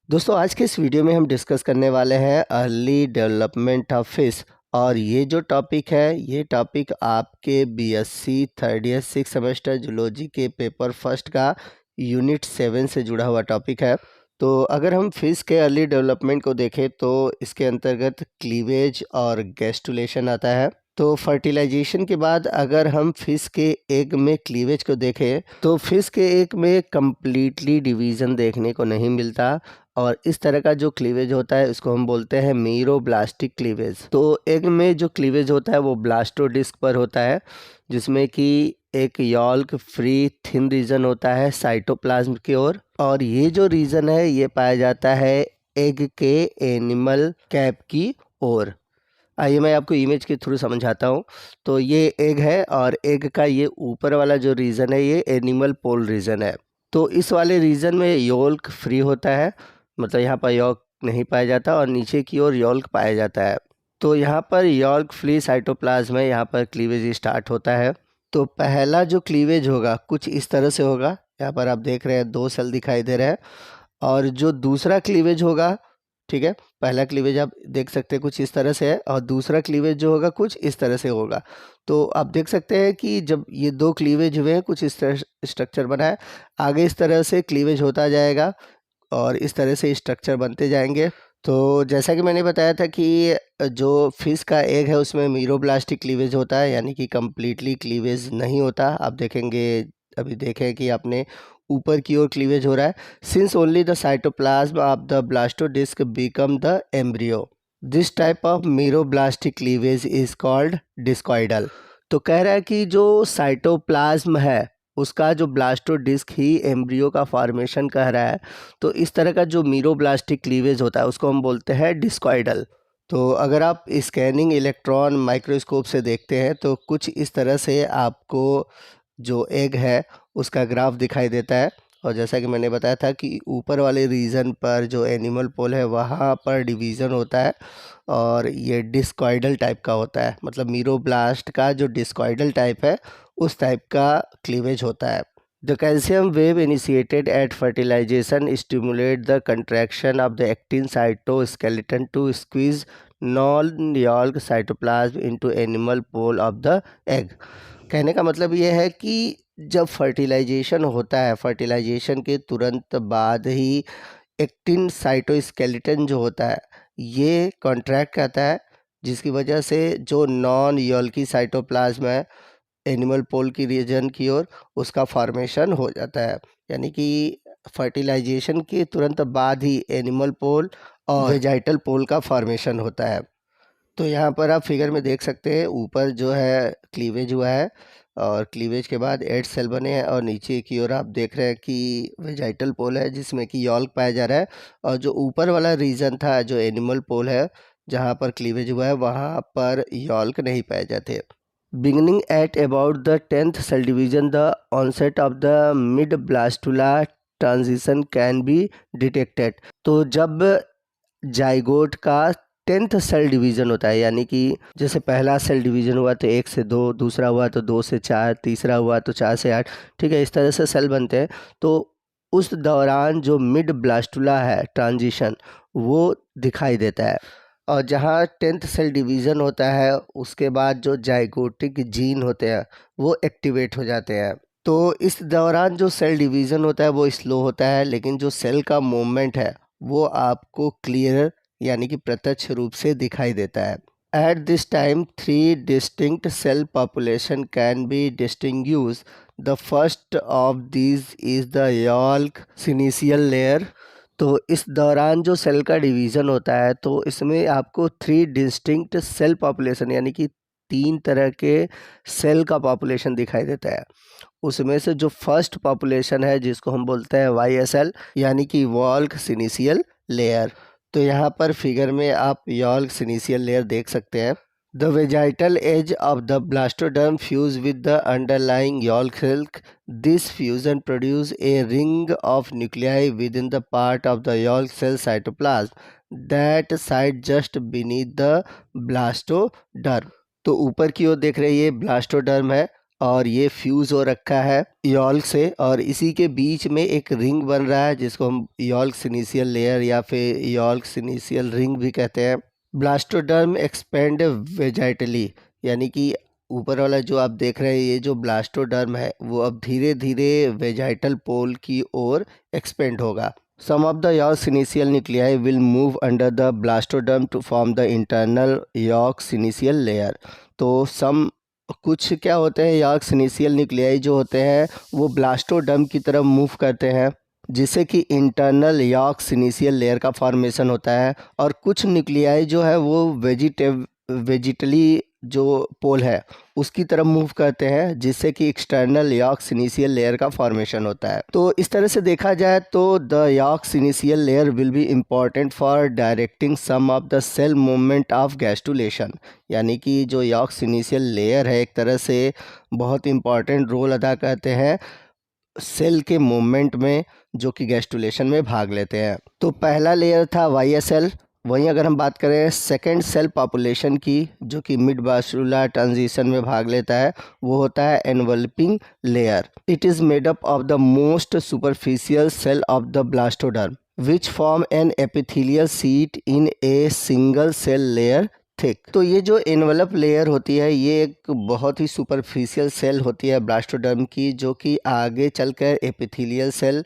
दोस्तों आज के इस वीडियो में हम डिस्कस करने वाले हैं अर्ली डेवलपमेंट ऑफ फिश। और ये जो टॉपिक है ये टॉपिक आपके BSc third year 6 semester zoology के पेपर फर्स्ट का यूनिट 7 से जुड़ा हुआ टॉपिक है। तो अगर हम फिश के अर्ली डेवलपमेंट को देखें तो इसके अंतर्गत क्लीवेज और गैस्टुलेशन आता है। तो फर्टिलाइजेशन के बाद अगर हम फिश के एग में क्लीवेज को देखें तो फिश के एग में कम्प्लीटली डिवीज़न देखने को नहीं मिलता और इस तरह का जो क्लीवेज होता है उसको हम बोलते हैं मीरोब्लास्टिक क्लीवेज। तो एग में जो क्लीवेज होता है वो ब्लास्टोडिस्क पर होता है जिसमें कि एक यॉल्क फ्री थिन रीजन होता है साइटोप्लाज्म की ओर, और ये जो रीजन है ये पाया जाता है एग के एनिमल कैप की ओर। आइए मैं आपको इमेज के थ्रू समझाता हूँ। तो ये एग है और एग का ये ऊपर वाला जो रीजन है ये एनिमल पोल रीजन है। तो इस वाले रीजन में योल्क फ्री होता है, मतलब यहाँ पर यॉल्क नहीं पाया जाता और नीचे की ओर यॉल्क पाया जाता है। तो यहाँ पर यॉल्क फ्री साइटोप्लाज्म है, यहाँ पर क्लीवेज स्टार्ट होता है। तो पहला जो क्लीवेज होगा कुछ इस तरह से होगा, यहाँ पर आप देख रहे हैं 2 सेल दिखाई दे रहे हैं। और जो दूसरा क्लीवेज होगा, ठीक है, पहला क्लीवेज आप देख सकते हैं कुछ इस तरह से है और दूसरा क्लीवेज जो होगा कुछ इस तरह से होगा। तो आप देख सकते हैं कि जब ये 2 क्लीवेज हुए हैं कुछ इस तरह स्ट्रक्चर बना है, आगे इस तरह से क्लीवेज होता जाएगा और इस तरह से स्ट्रक्चर बनते जाएंगे। तो जैसा कि मैंने बताया था कि जो फिश का एग है उसमें मीरोब्लास्टिक क्लीवेज होता है, यानी कि कम्प्लीटली क्लीवेज नहीं होता। आप देखेंगे, अभी देखें कि आपने ऊपर की ओर क्लीवेज हो रहा है। Since only the cytoplasm of the blastodisc become the embryo, this type of meroblastic cleavage is called discoidal. तो कह रहा है कि जो साइटोप्लाज्म है उसका जो ब्लास्टोडिस्क ही एम्ब्रियो का फॉर्मेशन कह रहा है, तो इस तरह का जो मीरोब्लास्टिक क्लीवेज होता है उसको हम बोलते हैं डिस्कॉइडल। तो अगर आप स्कैनिंग इलेक्ट्रॉन माइक्रोस्कोप से देखते हैं तो कुछ इस तरह से आपको जो एग है उसका ग्राफ दिखाई देता है। और जैसा कि मैंने बताया था कि ऊपर वाले रीजन पर जो एनिमल पोल है वहाँ पर डिवीज़न होता है और ये डिस्कॉइडल टाइप का होता है, मतलब मीरोब्लास्ट का जो डिस्कॉइडल टाइप है उस टाइप का क्लीवेज होता है। The calcium wave initiated at fertilisation stimulate the contraction of the actin cytoskeleton to squeeze non yolk cytoplasm into animal pole of the egg. कहने का मतलब ये है कि जब फर्टिलाइजेशन होता है, फर्टिलाइजेशन के तुरंत बाद ही एक्टिन साइटोस्केलेटन जो होता है ये कॉन्ट्रैक्ट करता है, जिसकी वजह से जो नॉन यॉल्की साइटोप्लाज्म है एनिमल पोल की रीजन की ओर उसका फॉर्मेशन हो जाता है। यानी कि फर्टिलाइजेशन के तुरंत बाद ही एनिमल पोल और वेजाइटल पोल का फॉर्मेशन होता है। तो यहाँ पर आप फिगर में देख सकते हैं ऊपर जो है क्लीवेज हुआ है और क्लीवेज के बाद 8 सेल बने हैं और नीचे की ओर आप देख रहे हैं कि वेजाइटल पोल है जिसमें कि यॉल्क पाया जा रहा है। और जो ऊपर वाला रीजन था जो एनिमल पोल है जहाँ पर क्लीवेज हुआ है वहाँ पर यॉल्क नहीं पाए जाते। Beginning at about the 10th cell division, the onset of the mid-blastula transition can be detected। तो जब जाइगोट का 10th सेल डिवीज़न होता है, यानी कि जैसे पहला सेल डिवीज़न हुआ तो 1 से 2, दूसरा हुआ तो 2 से 4, तीसरा हुआ तो 4 से 8, ठीक है, इस तरह से सेल बनते हैं। तो उस दौरान जो मिड ब्लास्टुला है ट्रांजिशन वो दिखाई देता है। और जहाँ 10th सेल डिवीज़न होता है उसके बाद जो जाइगोटिक जीन होते हैं वो एक्टिवेट हो जाते हैं। तो इस दौरान जो सेल डिवीज़न होता है वो स्लो होता है, लेकिन जो सेल का मूवमेंट है वो आपको क्लियर यानी कि प्रत्यक्ष रूप से दिखाई देता है। At this time 3 distinct cell population can be distinguish. The first of these is the yolk syncytial layer. तो इस दौरान जो सेल का डिवीज़न होता है तो इसमें आपको 3 डिस्टिंक्ट सेल पॉपुलेशन यानी कि 3 तरह के सेल का पॉपुलेशन दिखाई देता है। उसमें से जो फर्स्ट पॉपुलेशन है जिसको हम बोलते हैं YSL यानी कि वॉल्क सिनिशियल लेयर। तो यहाँ पर फिगर में आप यॉल्क सिनिशियल लेयर देख सकते हैं। The vegetal edge of the blastoderm fuse with the underlying yolk cell. This fusion produce a ring of nuclei within the part of the yolk cell cytoplasm that side just beneath the blastoderm. तो ऊपर की ओर देख रहे हैं ये blastoderm है और ये फ्यूज़ हो रखा है यॉल्क से, और इसी के बीच में एक रिंग बन रहा है जिसको हम यॉल्क सिनिशियल लेयर या फिर यॉल्क सिनिशियल रिंग भी कहते हैं। ब्लास्टोडर्म एक्सपेंड वेजाइटली, यानी कि ऊपर वाला जो आप देख रहे हैं ये जो ब्लास्टोडर्म है वो अब धीरे धीरे वेजाइटल पोल की ओर एक्सपेंड होगा। Some of the York syncytial nuclei will move under the blastoderm to form the internal York syncytial layer। तो कुछ क्या होते हैं, यॉर्क सिनिशियल न्यूक्लियाई जो होते हैं वो ब्लास्टोडर्म की तरफ मूव करते हैं, जिससे कि इंटरनल यॉर्क सिनिशियल लेयर का फॉर्मेशन होता है। और कुछ न्यूक्लियाई जो है वो वेजिटली जो पोल है उसकी तरफ मूव करते हैं, जिससे कि एक्सटर्नल यॉर्क सिनिशियल लेयर का फॉर्मेशन होता है। तो इस तरह से देखा जाए तो the yolk syncytial layer will be important for directing some of the cell movement of gastrulation, यानी कि जो यॉर्क सिनिशियल लेयर है एक तरह से बहुत इम्पॉर्टेंट रोल अदा करते हैं सेल के मूवमेंट में, जो कि गैस्टुलेशन में भाग लेते हैं। तो पहला लेयर था YSL। वहीं अगर हम बात करें सेकेंड सेल पॉपुलेशन की, जो कि मिड वास्कुलर ट्रांजिशन में भाग लेता है, वो होता है enveloping layer. It is made up of the most superficial cell of the blastoderm which form an epithelial sheet in a single cell layer thick. तो ये जो एनवलप लेयर होती है ये एक बहुत ही सुपरफिशियल सेल होती है ब्लास्टोडर्म की, जो कि आगे चलकर एपिथेलियल सेल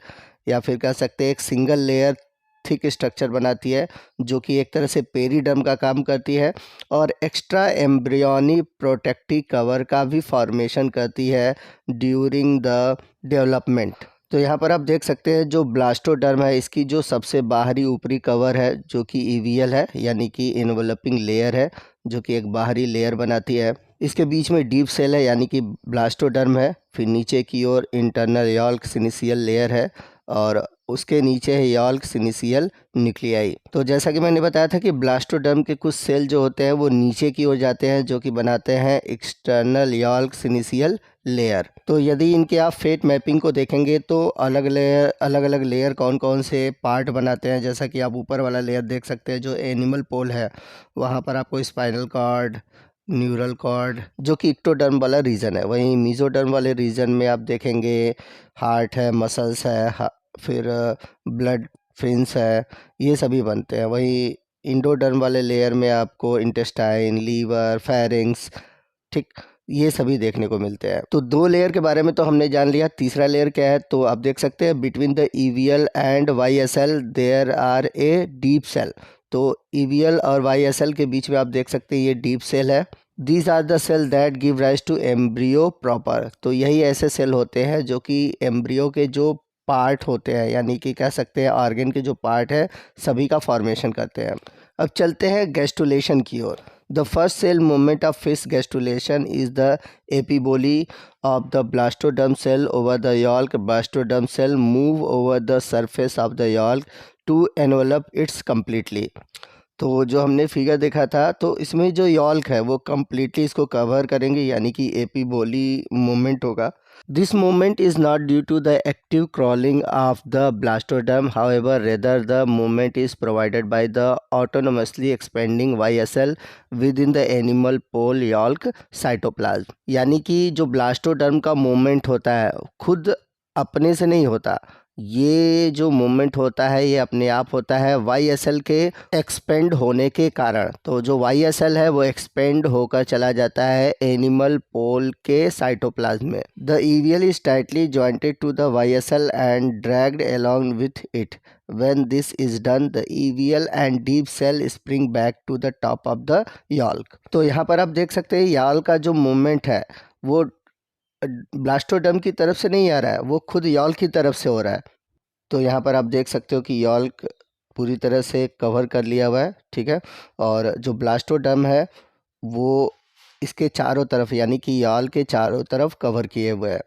या फिर कह सकते हैं एक सिंगल लेयर थिक स्ट्रक्चर बनाती है, जो कि एक तरह से पेरिडर्म का काम करती है और एक्स्ट्रा एम्ब्रियोनी प्रोटेक्टिव कवर का भी फॉर्मेशन करती है ड्यूरिंग द डेवलपमेंट। तो यहाँ पर आप देख सकते हैं जो ब्लास्टोडर्म है इसकी जो सबसे बाहरी ऊपरी कवर है जो कि ईवीएल है, यानी कि इन्वेलपिंग लेयर है, जो कि एक बाहरी लेयर बनाती है। इसके बीच में डीप सेल है यानी कि ब्लास्टोडर्म है, फिर नीचे की ओर इंटरनल यॉल्क सिनिशियल लेयर है और उसके नीचे है यॉल्क सिनिशियल न्यूक्लियाई। तो जैसा कि मैंने बताया था कि ब्लास्टोडर्म के कुछ सेल जो होते हैं वो नीचे की ओर जाते हैं, जो कि बनाते हैं एक्सटर्नल यॉल्क सिनिशियल लेयर। तो यदि इनके आप फेट मैपिंग को देखेंगे तो अलग अलग लेयर कौन कौन से पार्ट बनाते हैं, जैसा कि आप ऊपर वाला लेयर देख सकते हैं जो एनिमल पोल है, वहाँ पर आपको स्पाइनल कॉर्ड, न्यूरल कॉर्ड जो कि इक्टोडर्म वाला रीजन है। वहीं मीजोडर्म वाले रीजन में आप देखेंगे हार्ट है, मसल्स है, फिर ब्लड फिन्स है, ये सभी बनते हैं। वहीं इंडोडर्म वाले लेयर में आपको इंटेस्टाइन, लीवर, फेरिंग्स, ठीक, ये सभी देखने को मिलते हैं। तो दो लेयर के बारे में तो हमने जान लिया, तीसरा लेयर क्या है तो आप देख सकते हैं between the EVL and YSL there are a deep cell. तो ईवीएल और YSL के बीच में आप देख सकते हैं ये डीप सेल है। These are the cell that give rise to embryo proper. तो यही ऐसे सेल होते हैं जो कि एम्ब्रियो के जो पार्ट होते हैं, यानी कि कह सकते हैं ऑर्गन के जो पार्ट है सभी का फॉर्मेशन करते हैं। अब चलते हैं गैस्टुलेशन की ओर। The first cell movement of fish gastrulation is the epiboly of the blastoderm cell over the yolk. Blastoderm cell move over the surface of the yolk to envelop its completely। तो जो हमने figure देखा था तो इसमें जो यॉल्क है वो कम्प्लीटली इसको कवर करेंगे, यानी कि एपीबोली मूवमेंट होगा। This movement is not due to the active crawling of the blastoderm, however rather the movement is provided by the autonomously expanding YSL within the animal pole yolk cytoplasm. यानी कि जो blastoderm का movement होता है खुद अपने से नहीं होता, ये जो मूवमेंट होता है ये अपने आप होता है YSL के एक्सपेंड होने के कारण। तो जो YSL है वो एक्सपेंड होकर चला जाता है एनिमल पोल के साइटोप्लाज्म में। The EVL is tightly jointed to the YSL and dragged along with it. When this is done, the EVL and deep cell spring back to the top of the yolk। तो यहाँ पर आप देख सकते हैं यॉल्क का जो मूवमेंट है वो ब्लास्टोडर्म की तरफ से नहीं आ रहा है, वो खुद यॉल्क की तरफ से हो रहा है। तो यहाँ पर आप देख सकते हो कि यॉल्क पूरी तरह से कवर कर लिया हुआ है, ठीक है, और जो ब्लास्टोडर्म है वो इसके चारों तरफ यानी कि यॉल्क के चारों तरफ कवर किए हुए हैं।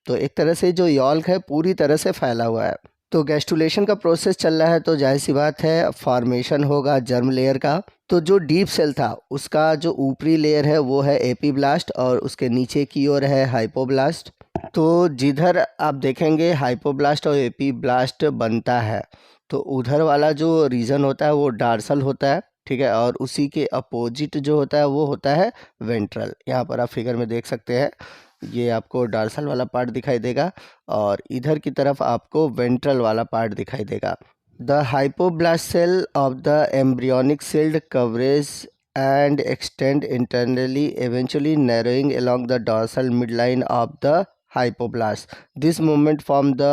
तो एक तरह से जो यॉल्क है पूरी तरह से फैला हुआ है। तो गैस्टुलेशन का प्रोसेस चल रहा है तो जाहिर सी बात है फॉर्मेशन होगा जर्म लेयर का। तो जो डीप सेल था उसका जो ऊपरी लेयर है वो है एपीब्लास्ट और उसके नीचे की ओर है हाइपोब्लास्ट। तो जिधर आप देखेंगे हाइपोब्लास्ट और एपीब्लास्ट बनता है तो उधर वाला जो रीजन होता है वो डार्सल होता है, ठीक है, और उसी के अपोजिट जो होता है वो होता है वेंट्रल। यहाँ पर आप फिगर में देख सकते हैं ये आपको डॉर्सल वाला पार्ट दिखाई देगा और इधर की तरफ आपको वेंट्रल वाला पार्ट दिखाई देगा। The hypoblast cell of the embryonic cell coverage and extend internally, eventually narrowing along the dorsal midline of the hypoblast. This movement form the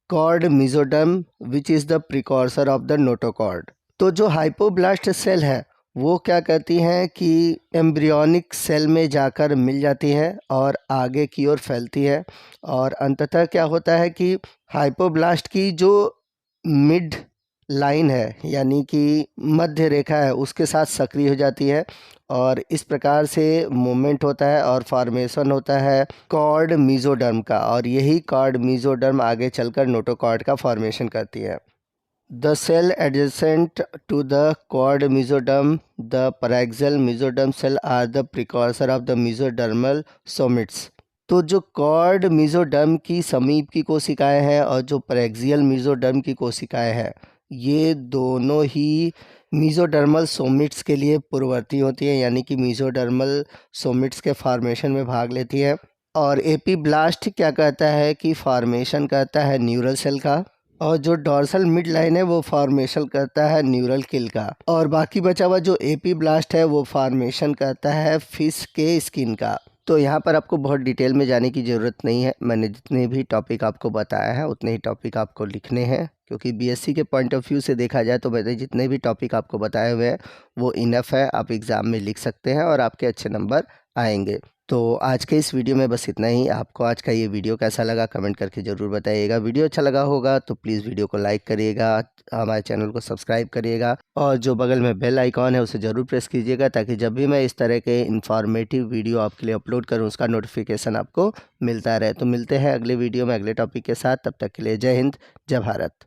cord mesoderm, which is the precursor of the notochord. तो जो hypoblast cell है वो क्या करती हैं कि embryonic cell में जाकर मिल जाती हैं और आगे की ओर फैलती है और अंततः क्या होता है कि हाइपोब्लास्ट की जो मिड लाइन है यानी कि मध्य रेखा है उसके साथ सक्रिय हो जाती है और इस प्रकार से मूवमेंट होता है और फॉर्मेशन होता है कॉर्ड मीजोडर्म का और यही कॉर्ड मीजोडर्म आगे चलकर नोटोकॉर्ड का फॉर्मेशन करती है। The cell adjacent to the cord mesoderm, the paraxial mesoderm cell are the precursor of the mesodermal somites. तो जो कॉर्ड मीजोडर्म की समीप की कोशिकाएं हैं और जो पैरेक्सियल मीजोडर्म की कोशिकाएं हैं ये दोनों ही मीजोडर्मल सोमिट्स के लिए पूर्ववर्ती होती हैं यानी कि मीजोडर्मल सोमिट्स के फॉर्मेशन में भाग लेती हैं। और एपीब्लास्ट क्या कहता है कि फॉर्मेशन करता है न्यूरल सेल का और जो डॉर्सल मिड लाइन है वो फॉर्मेशन करता है न्यूरल किल का और बाकी बचा हुआ जो एपीब्लास्ट है वो फॉर्मेशन करता है फिश के स्किन का। तो यहाँ पर आपको बहुत डिटेल में जाने की ज़रूरत नहीं है, मैंने जितने भी टॉपिक आपको बताया है उतने ही टॉपिक आपको लिखने हैं क्योंकि बीएससी के पॉइंट ऑफ व्यू से देखा जाए तो मैंने जितने भी टॉपिक आपको बताए हुए हैं वो इनफ है, आप एग्ज़ाम में लिख सकते हैं और आपके अच्छे नंबर आएंगे। तो आज के इस वीडियो में बस इतना ही। आपको आज का ये वीडियो कैसा लगा कमेंट करके ज़रूर बताइएगा। वीडियो अच्छा लगा होगा तो प्लीज़ वीडियो को लाइक करिएगा, हमारे चैनल को सब्सक्राइब करिएगा और जो बगल में बेल आइकॉन है उसे ज़रूर प्रेस कीजिएगा ताकि जब भी मैं इस तरह के इन्फॉर्मेटिव वीडियो आपके लिए अपलोड करूँ उसका नोटिफिकेशन आपको मिलता रहे। तो मिलते हैं अगले वीडियो में अगले टॉपिक के साथ, तब तक के लिए जय हिंद, जय भारत।